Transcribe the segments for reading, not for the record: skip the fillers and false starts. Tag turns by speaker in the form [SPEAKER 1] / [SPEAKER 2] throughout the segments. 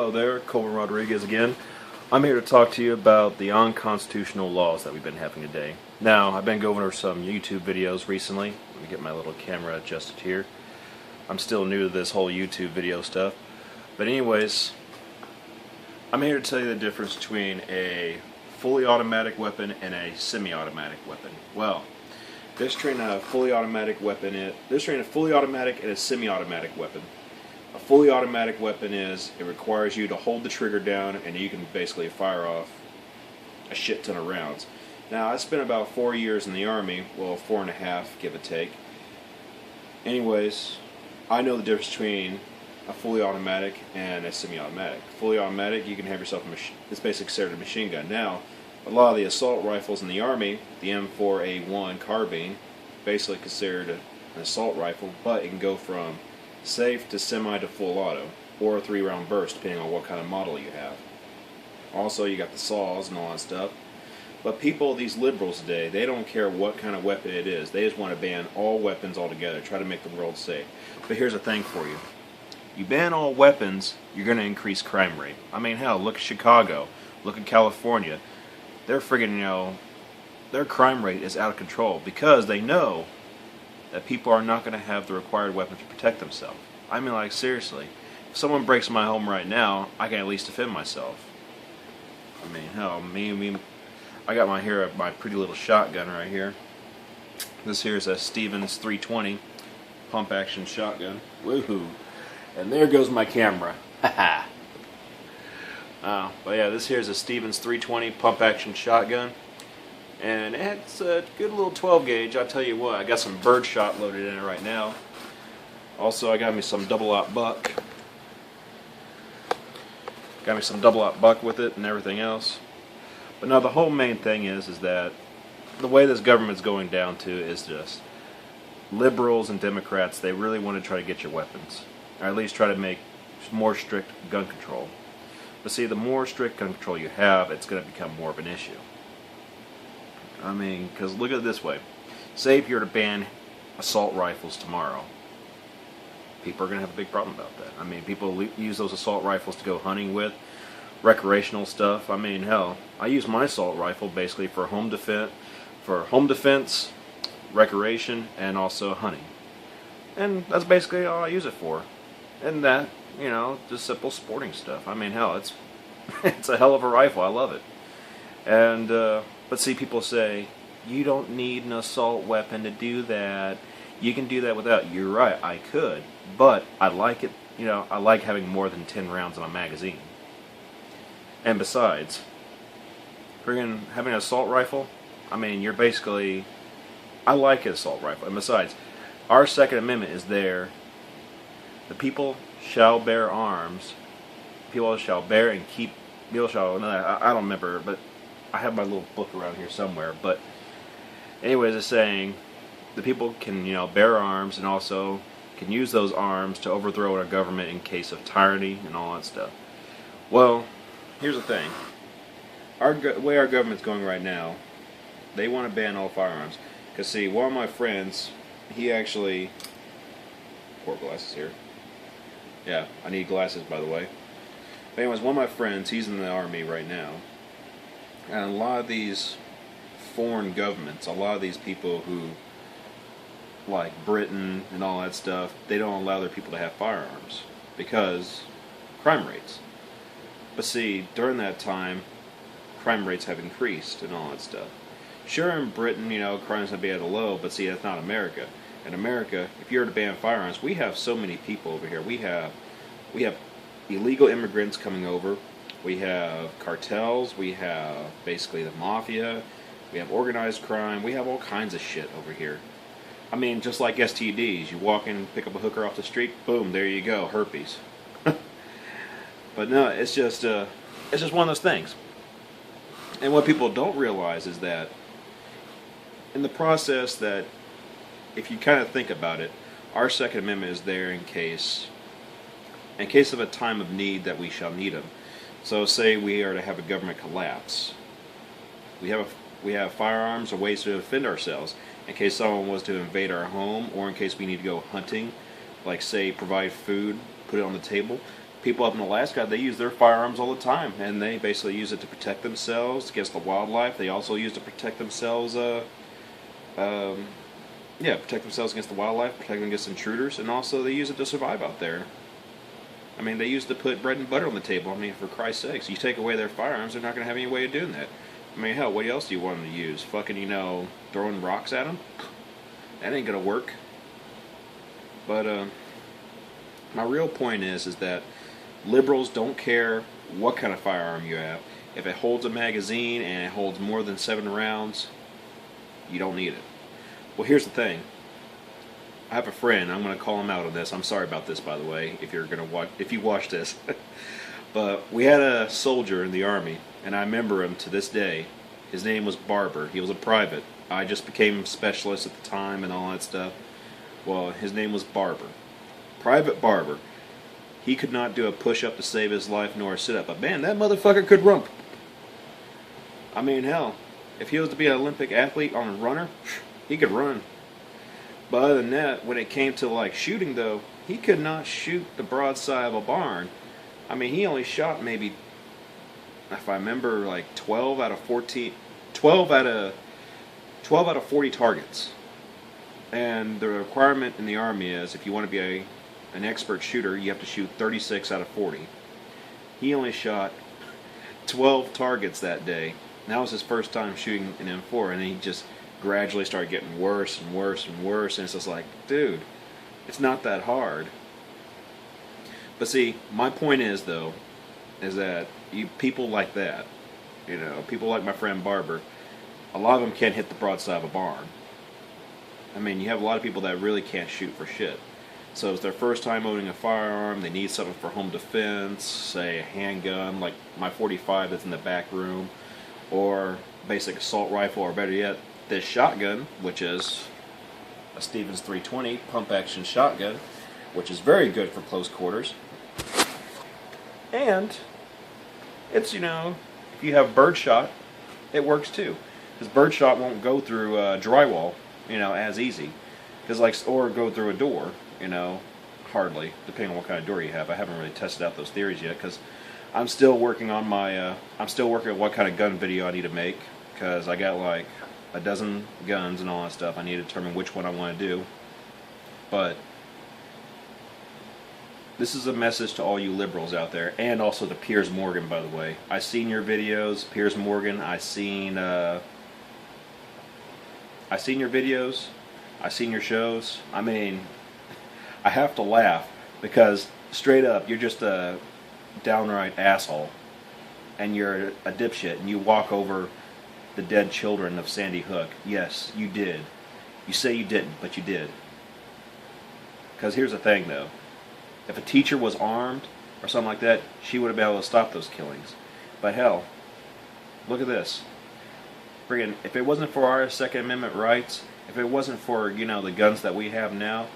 [SPEAKER 1] Hello there, Colin Rodriguez again. I'm here to talk to you about the unconstitutional laws that we've been having today. Now, I've been going over some YouTube videos recently. Let me get my little camera adjusted here. I'm still new to this whole YouTube video stuff. But anyways, I'm here to tell you the difference between a fully automatic weapon and a semi-automatic weapon. Well, there's between a fully automatic weapon there's between a fully automatic and a semi-automatic weapon. A fully automatic weapon it requires you to hold the trigger down and you can basically fire off a shit ton of rounds. Now, I spent about 4 years in the Army, well, 4.5, give or take. Anyways, I know the difference between a fully automatic and a semi-automatic. Fully automatic, you can have yourself it's basically considered a machine gun. Now, a lot of the assault rifles in the Army, the M4A1 carbine, basically considered an assault rifle, but it can go from safe to semi to full auto, or a 3-round burst depending on what kind of model you have. Also, you got the saws and all that stuff. But people, these liberals today, they don't care what kind of weapon it is. They just want to ban all weapons altogether, try to make the world safe. But here's the thing for you. You ban all weapons, you're going to increase crime rate. I mean, hell, look at Chicago, look at California. They're friggin', their crime rate is out of control because they know that people are not going to have the required weapon to protect themselves. I mean, like, seriously. If someone breaks my home right now, I can at least defend myself. I mean, hell, I got my pretty little shotgun right here. This here is a Stevens 320 pump action shotgun. Woohoo! And there goes my camera. Haha. But yeah, this here is a Stevens 320 pump action shotgun. And it's a good little 12 gauge. I'll tell you what, I got some birdshot loaded in it right now. Also, I got me some double-aught buck. Got me some double-aught buck with it and everything else. But now the whole main thing is that the way this government's going down to is just liberals and Democrats, they really want to try to get your weapons. Or at least try to make more strict gun control. But see, the more strict gun control you have, it's going to become more of an issue. I mean, because look at it this way. Say if you were to ban assault rifles tomorrow, people are going to have a big problem about that. I mean, people use those assault rifles to go hunting with, recreational stuff. I mean, hell, I use my assault rifle basically for home defense, recreation, and also hunting. And that's basically all I use it for. And that, just simple sporting stuff. I mean, hell, it's a hell of a rifle. I love it. And, but see, people say, you don't need an assault weapon to do that. You can do that without. You're right, I could. But I like it, I like having more than 10 rounds in a magazine. And besides, having an assault rifle, I mean, you're basically, I like an assault rifle. And besides, our Second Amendment is there. The people shall bear arms. People shall bear and keep, I don't remember, but I have my little book around here somewhere, but anyways, it's saying the people can, bear arms and also can use those arms to overthrow our government in case of tyranny and all that stuff. Well, here's the thing. The way our government's going right now, they want to ban all firearms. Because, see, one of my friends, he actually... Poor glasses here. Yeah, I need glasses, by the way. But anyways, one of my friends, he's in the Army right now. And a lot of these foreign governments, a lot of these people who, like Britain and all that stuff, they don't allow their people to have firearms because crime rates. But see, during that time, crime rates have increased and all that stuff. Sure, in Britain, crime's going to be at a low, but see, that's not America. In America, if you were to ban firearms, we have so many people over here. We have illegal immigrants coming over. We have cartels, we have basically the mafia, we have organized crime, we have all kinds of shit over here. I mean, just like STDs, you walk in, pick up a hooker off the street, boom, there you go, herpes. But no, it's just one of those things. And what people don't realize is that in the process that, if you kind of think about it, our Second Amendment is there in case of a time of need that we shall need them. So say we are to have a government collapse. We have firearms or ways to defend ourselves in case someone was to invade our home or in case we need to go hunting, like say provide food, put it on the table. people up in Alaska, they use their firearms all the time, and they basically use it to protect themselves against the wildlife. They also use it to protect themselves, protect themselves against the wildlife, protect them against intruders, and also they use it to survive out there. I mean, they use it to put bread and butter on the table. I mean, for Christ's sakes, you take away their firearms, they're not going to have any way of doing that. I mean, hell, what else do you want them to use? Fucking, throwing rocks at them? That ain't going to work. But, my real point is that liberals don't care what kind of firearm you have. If it holds a magazine and it holds more than 7 rounds, you don't need it. Well, here's the thing. I have a friend. I'm going to call him out on this. I'm sorry about this, by the way, if you watch this. But we had a soldier in the Army, and I remember him to this day. His name was Barber. He was a private. I just became specialist at the time and all that stuff. Well, his name was Barber. Private Barber. He could not do a push-up to save his life nor a sit-up. But man, that motherfucker could run. I mean, hell, if he was to be an Olympic athlete on a runner, he could run. But other than that, when it came to like shooting though, he could not shoot the broadside of a barn. I mean, he only shot maybe, if I remember, like 12 out of 40 targets. And the requirement in the Army is, if you want to be an expert shooter, you have to shoot 36 out of 40. He only shot 12 targets that day. And that was his first time shooting an M4, and then he just gradually started getting worse and worse and worse, and it's just like, dude, it's not that hard. But see, my point is though, is that people like that, people like my friend Barber, a lot of them can't hit the broadside of a barn. I mean, you have a lot of people that really can't shoot for shit. So it's their first time owning a firearm, they need something for home defense, say a handgun, like my 45 that's in the back room, or basic assault rifle, or better yet, this shotgun, which is a Stevens 320 pump-action shotgun, which is very good for close quarters. And it's, if you have birdshot, it works too. Because birdshot won't go through drywall, as easy. Or go through a door, hardly, depending on what kind of door you have. I haven't really tested out those theories yet, because I'm still working on what kind of gun video I need to make, because I got like a dozen guns and all that stuff. I need to determine which one I want to do. But this is a message to all you liberals out there, and also to Piers Morgan, by the way. I've seen your videos, Piers Morgan. I've seen your videos. I've seen your shows. I mean, I have to laugh because straight up, you're just a downright asshole, and you're a dipshit, and you walk over the dead children of Sandy Hook. Yes, you did. You say you didn't, but you did. Because here's the thing, though. If a teacher was armed or something like that, she would have been able to stop those killings. But hell, look at this. Friggin', if it wasn't for our Second Amendment rights, if it wasn't for, the guns that we have now,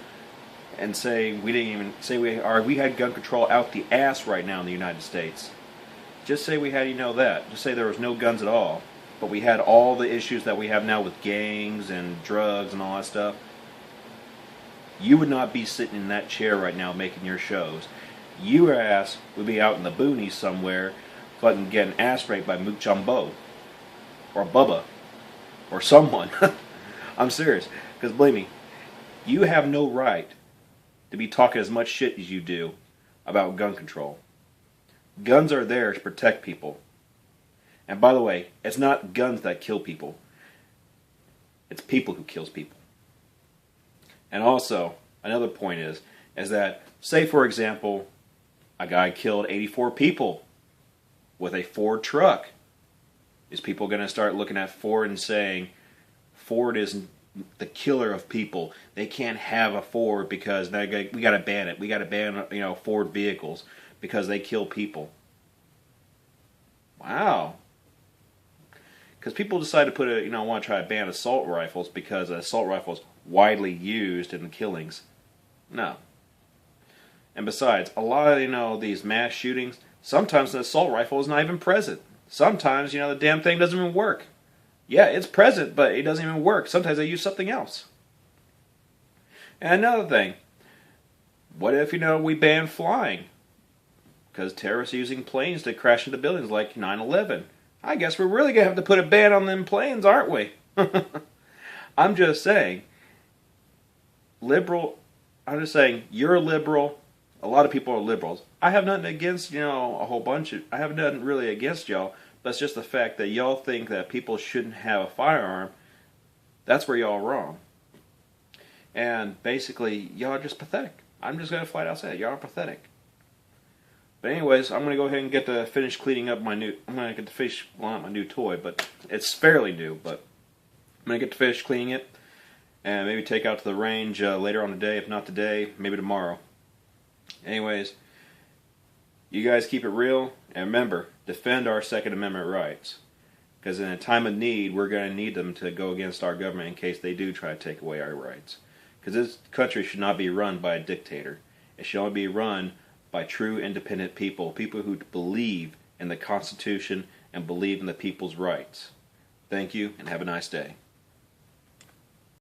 [SPEAKER 1] and we had gun control out the ass right now in the United States. Just say we had, that. Just say there was no guns at all. But we had all the issues that we have now with gangs and drugs and all that stuff. You would not be sitting in that chair right now making your shows. Your ass would be out in the boonies somewhere fucking getting ass raped by Mook Jumbo. Or Bubba. Or someone. I'm serious. Because believe me, you have no right to be talking as much shit as you do about gun control. Guns are there to protect people. And by the way, it's not guns that kill people. It's people who kills people. And also, another point is that, say for example, a guy killed 84 people with a Ford truck. Is people going to start looking at Ford and saying, Ford is the killer of people. They can't have a Ford because we got to ban it. We got to ban, Ford vehicles because they kill people. Wow. Because people decide to put want to try to ban assault rifles because assault rifles widely used in the killings. No. And besides, a lot of these mass shootings, sometimes an assault rifle is not even present. Sometimes the damn thing doesn't even work. Yeah, it's present, but it doesn't even work. Sometimes they use something else. And another thing, what if we ban flying? because terrorists are using planes to crash into buildings like 9/11. I guess we're really going to have to put a ban on them planes, aren't we? I'm just saying, I'm just saying, you're a liberal. A lot of people are liberals. I have nothing against, I have nothing really against y'all, but it's just the fact that y'all think that people shouldn't have a firearm. That's where y'all are wrong. And basically, y'all are just pathetic. I'm just going to flat out say it. Y'all are pathetic. But anyways, I'm going to go ahead and get to finish cleaning up my new... I'm going to get to finish on my new toy, but it's fairly new, but I'm going to get to finish cleaning it and maybe take out to the range later on today. If not today, maybe tomorrow. Anyways, you guys keep it real, and remember, defend our Second Amendment rights. Because in a time of need, we're going to need them to go against our government in case they do try to take away our rights. Because this country should not be run by a dictator. It should only be run by true independent people, people who believe in the Constitution and believe in the people's rights. Thank you, and have a nice day.